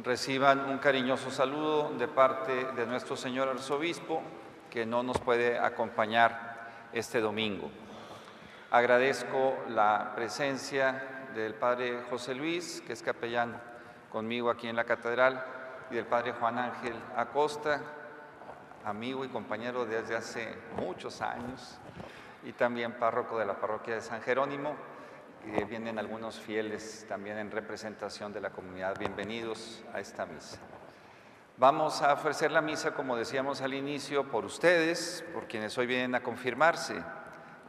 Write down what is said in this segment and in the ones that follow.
Reciban un cariñoso saludo de parte de nuestro señor arzobispo, que no nos puede acompañar este domingo. Agradezco la presencia del padre José Luis, que es capellán conmigo aquí en la catedral, y del padre Juan Ángel Acosta, amigo y compañero desde hace muchos años, y también párroco de la parroquia de San Jerónimo. Vienen algunos fieles también en representación de la comunidad. Bienvenidos a esta misa. Vamos a ofrecer la misa, como decíamos al inicio, por ustedes, por quienes hoy vienen a confirmarse,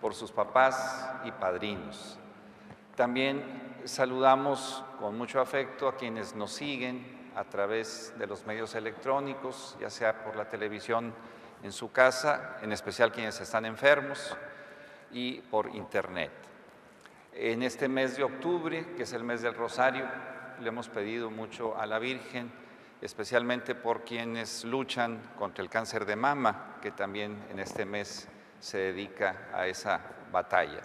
por sus papás y padrinos. También saludamos con mucho afecto a quienes nos siguen a través de los medios electrónicos, ya sea por la televisión en su casa, en especial quienes están enfermos, y por internet. En este mes de octubre, que es el mes del Rosario, le hemos pedido mucho a la Virgen, especialmente por quienes luchan contra el cáncer de mama, que también en este mes se dedica a esa batalla.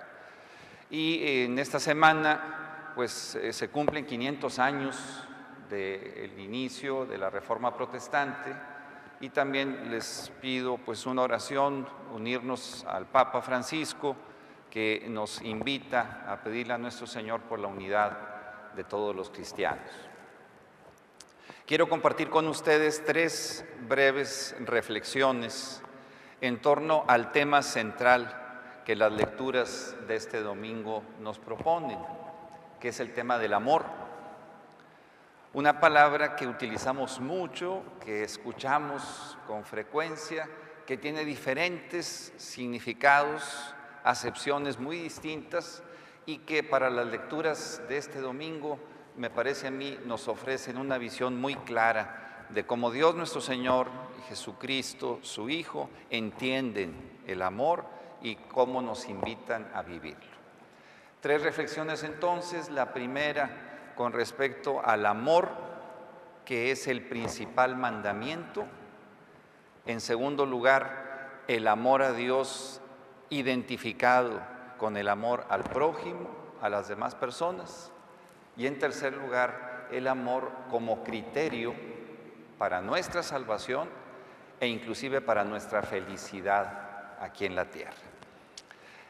Y en esta semana, pues se cumplen 500 años del inicio de la Reforma Protestante, y también les pido pues una oración, unirnos al Papa Francisco, que nos invita a pedirle a nuestro Señor por la unidad de todos los cristianos. Quiero compartir con ustedes 3 breves reflexiones en torno al tema central que las lecturas de este domingo nos proponen, que es el tema del amor. Una palabra que utilizamos mucho, que escuchamos con frecuencia, que tiene diferentes significados, acepciones muy distintas, y que para las lecturas de este domingo, me parece a mí, nos ofrecen una visión muy clara de cómo Dios nuestro Señor y Jesucristo, su Hijo, entienden el amor y cómo nos invitan a vivirlo. 3 reflexiones entonces. La primera, con respecto al amor, que es el principal mandamiento. En segundo lugar, el amor a Dios identificado con el amor al prójimo, a las demás personas. Y en tercer lugar, el amor como criterio para nuestra salvación e inclusive para nuestra felicidad aquí en la tierra.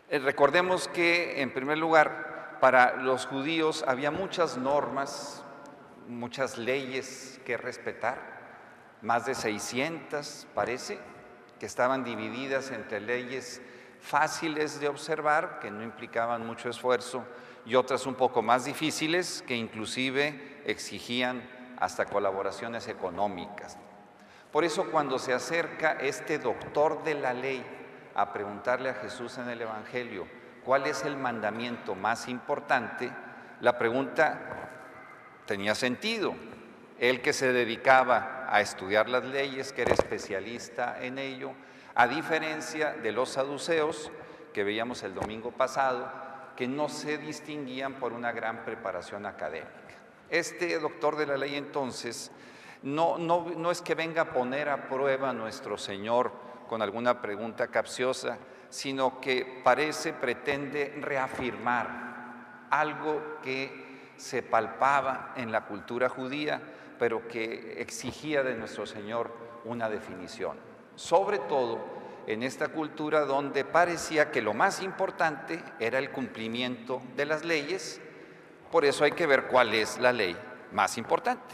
Recordemos que, en primer lugar, para los judíos había muchas normas, muchas leyes que respetar, más de 600 parece, que estaban divididas entre leyes fáciles de observar, que no implicaban mucho esfuerzo, y otras un poco más difíciles, que inclusive exigían hasta colaboraciones económicas. Por eso, cuando se acerca este doctor de la ley a preguntarle a Jesús en el Evangelio cuál es el mandamiento más importante, la pregunta tenía sentido. Él, que se dedicaba a estudiar las leyes, que era especialista en ello, a diferencia de los saduceos, que veíamos el domingo pasado, que no se distinguían por una gran preparación académica. Este doctor de la ley, entonces, no es que venga a poner a prueba a nuestro Señor con alguna pregunta capciosa, sino que pretende reafirmar algo que se palpaba en la cultura judía, pero que exigía de nuestro Señor una definición. Sobre todo en esta cultura donde parecía que lo más importante era el cumplimiento de las leyes. Por eso hay que ver cuál es la ley más importante.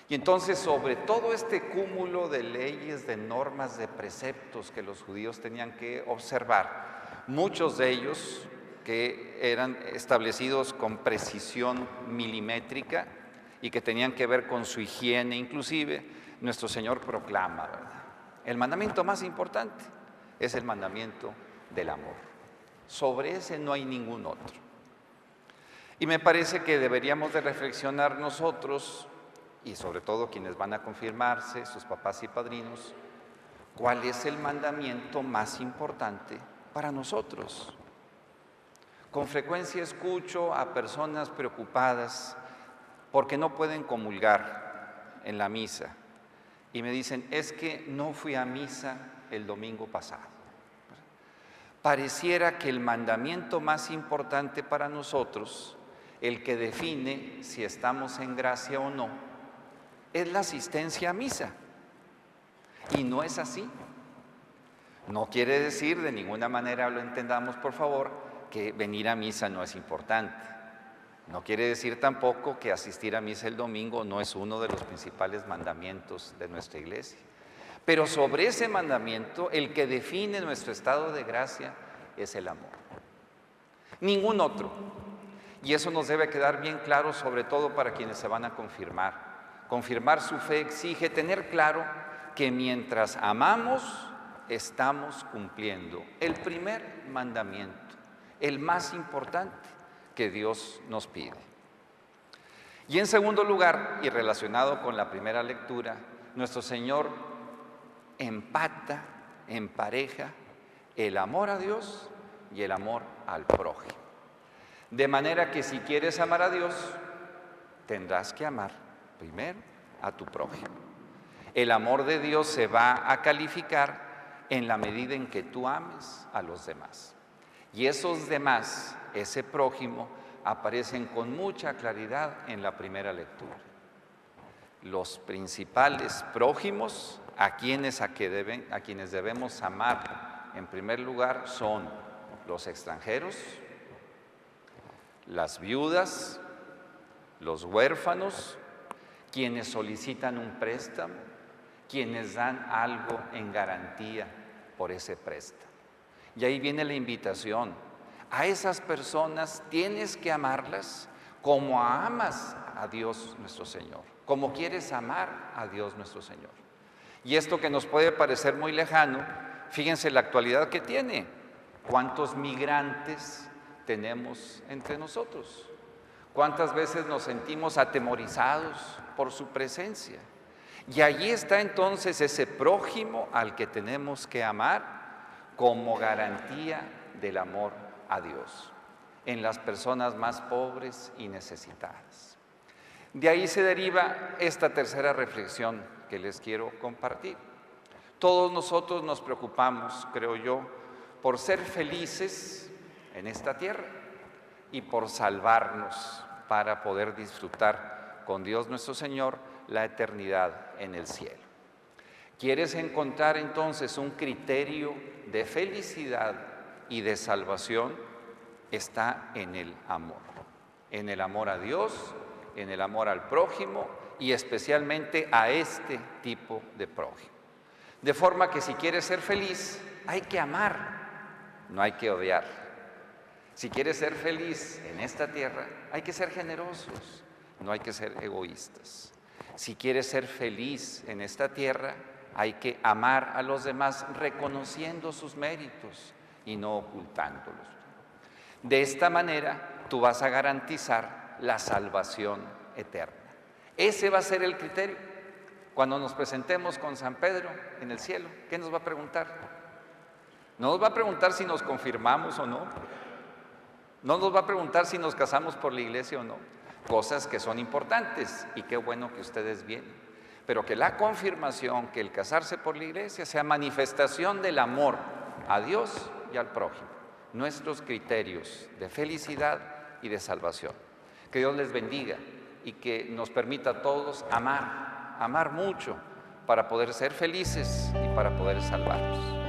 Y entonces, sobre todo este cúmulo de leyes, de normas, de preceptos que los judíos tenían que observar, muchos de ellos que eran establecidos con precisión milimétrica y que tenían que ver con su higiene inclusive, nuestro Señor proclama, ¿verdad? El mandamiento más importante es el mandamiento del amor. Sobre ese no hay ningún otro. Y me parece que deberíamos de reflexionar nosotros, y sobre todo quienes van a confirmarse, sus papás y padrinos, cuál es el mandamiento más importante para nosotros. Con frecuencia escucho a personas preocupadas porque no pueden comulgar en la misa y me dicen: es que no fui a misa el domingo pasado. Pareciera que el mandamiento más importante para nosotros, el que define si estamos en gracia o no, es la asistencia a misa. Y no es así. No quiere decir, de ninguna manera lo entendamos por favor, que venir a misa no es importante. No quiere decir tampoco que asistir a misa el domingo no es uno de los principales mandamientos de nuestra iglesia. Pero sobre ese mandamiento, el que define nuestro estado de gracia es el amor. Ningún otro. Y eso nos debe quedar bien claro, sobre todo para quienes se van a confirmar. Confirmar su fe exige tener claro que mientras amamos, estamos cumpliendo el primer mandamiento, el más importante que Dios nos pide. Y en segundo lugar, y relacionado con la primera lectura, nuestro Señor empata, empareja el amor a Dios y el amor al prójimo. De manera que si quieres amar a Dios, tendrás que amar primero a tu prójimo. El amor de Dios se va a calificar en la medida en que tú ames a los demás. Y esos demás, ese prójimo, aparecen con mucha claridad en la primera lectura. Los principales prójimos a quienes debemos amar en primer lugar son los extranjeros, las viudas, los huérfanos, quienes solicitan un préstamo, quienes dan algo en garantía por ese préstamo. Y ahí viene la invitación. A esas personas tienes que amarlas como amas a Dios nuestro Señor, como quieres amar a Dios nuestro Señor. Y esto que nos puede parecer muy lejano, fíjense la actualidad que tiene. ¿Cuántos migrantes tenemos entre nosotros? ¿Cuántas veces nos sentimos atemorizados por su presencia? Y allí está entonces ese prójimo al que tenemos que amar como garantía del amor a Dios, en las personas más pobres y necesitadas. De ahí se deriva esta tercera reflexión que les quiero compartir. Todos nosotros nos preocupamos, creo yo, por ser felices en esta tierra y por salvarnos para poder disfrutar con Dios nuestro Señor la eternidad en el cielo. ¿Quieres encontrar entonces un criterio de felicidad y de salvación? Está en el amor a Dios, en el amor al prójimo y especialmente a este tipo de prójimo. De forma que si quieres ser feliz, hay que amar, no hay que odiar. Si quieres ser feliz en esta tierra, hay que ser generosos, no hay que ser egoístas. Si quieres ser feliz en esta tierra, hay que amar a los demás reconociendo sus méritos y no ocultándolos. De esta manera, tú vas a garantizar la salvación eterna. Ese va a ser el criterio. Cuando nos presentemos con San Pedro en el cielo, ¿qué nos va a preguntar? No nos va a preguntar si nos confirmamos o no. No nos va a preguntar si nos casamos por la iglesia o no. Cosas que son importantes y qué bueno que ustedes vienen. Pero que la confirmación, que el casarse por la iglesia sea manifestación del amor a Dios y al prójimo. Nuestros criterios de felicidad y de salvación. Que Dios les bendiga y que nos permita a todos amar mucho para poder ser felices y para poder salvarnos.